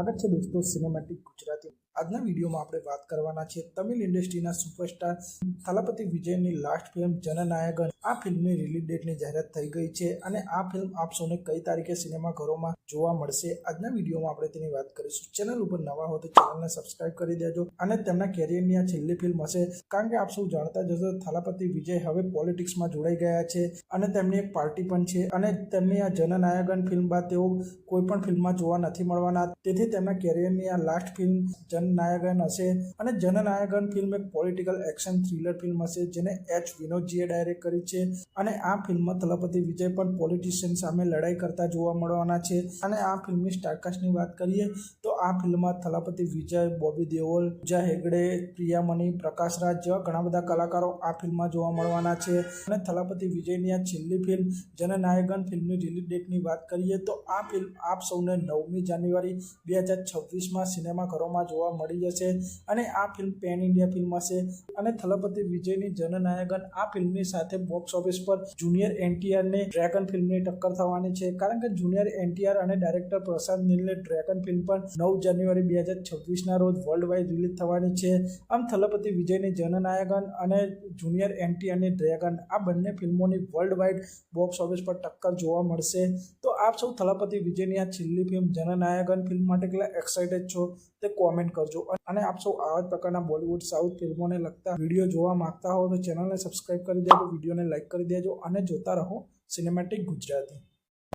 સ્વાગત છે દોસ્તો સિનેમેટિક ગુજરાતી। આજના વિડીયોમાં આપણે વાત કરવાના છે તમિલ ઇન્ડસ્ટ્રીના સુપરસ્ટાર થલપતિ વિજયની લાસ્ટ ફિલ્મ જનનાયગન। આ ફિલ્મની રિલીઝ ડેટની જાહેરાત થઈ ગઈ છે અને આ ફિલ્મ આપ સૌને કઈ તારીખે સિનેમાઘરોમાં જોવા મળશે આજના વિડીયોમાં આપણે તેની વાત કરીશું। ચેનલ ઉપર નવા હો તો ચેનલને સબસ્ક્રાઇબ કરી દેજો અને તેમના કેરિયરની આ છેલ્લી ફિલ્મ હશે, કારણ કે આપ સૌ જાણતા જ હશો થલપતિ વિજય હવે પોલિટિક્સમાં જોડાઈ ગયા છે અને તેમની એક પાર્ટી પણ છે અને તેમની આ જનનાયગન ફિલ્મ બાદ તેઓ કોઈ પણ ફિલ્મમાં જોવા નથી મળવાના। તેથી તેમના કેરિયરની આ લાસ્ટ ફિલ્મ જનનાયગન હશે અને જનનાયગન ફિલ્મ એક પોલિટિકલ એક્શન થ્રિલર ફિલ્મ હશે જેને એચ વિનોદજીએ ડાયરેક્ટ કરી છે અને આ ફિલ્મમાં થલપતિ વિજય પણ પોલિટિશિયન સામે લડાઈ કરતા જોવા મળવાના છે। અને આ ફિલ્મની સ્ટારકાસ્ટની વાત કરીએ તો આ ફિલ્મમાં થલપતિ વિજય, બોબી દેઓલ, પૂજા હેગડે, પ્રિયામણી, પ્રકાશ રાજ જેવા ઘણા બધા કલાકારો આ ફિલ્મમાં જોવા મળવાના છે। અને થલપતિ વિજયની આ છેલ્લી ફિલ્મ જનનાયગન ફિલ્મની રિલીઝ ડેટની વાત કરીએ તો આ ફિલ્મ આપ સૌને 9મી જાન્યુઆરી 2026માં સિનેમાઘરોમાં જોવા મળી જશે અને આ ફિલ્મ પેન ઇન્ડિયા ફિલ્મ હશે। અને થલપતિ વિજયની જનનાયગન આ ફિલ્મની સાથે બોક્સ ઓફિસ પર જુનિયર NTR ને ડ્રેગન ફિલ્મની ટક્કર થવાની છે, કારણ કે જુનિયર NTR અને ડાયરેક્ટર પ્રશાંત નીલને ડ્રેગન ફિલ્મ પણ 9 જાન્યુઆરી 2026ના રોજ વર્લ્ડ વાઇડ રિલીઝ થવાની છે। આમ થલપતિ વિજયની જનનાયગન અને જુનિયર NTR ની ડ્રેગન આ બંને ફિલ્મોની વર્લ્ડ વાઇડ બોક્સ ઓફિસ પર ટક્કર જોવા મળશે। તો આપ સૌ થલપતિ વિજયની આ છેલ્લી ફિલ્મ જનનાયગન ફિલ્મ માટે કેટલા એક્સાઇટેડ છો તે કોમેન્ટ કરજો અને આપ સૌ આવા જ પ્રકારના બોલિવૂડ સાઉથ ફિલ્મોને લગતા વિડીયો જોવા માંગતા હો તો ચેનલને સબસ્ક્રાઇબ કરી દેજો, વિડીયોને લાઇક કરી દેજો અને જોતા રહો સિનેમેટિક ગુજરાતી।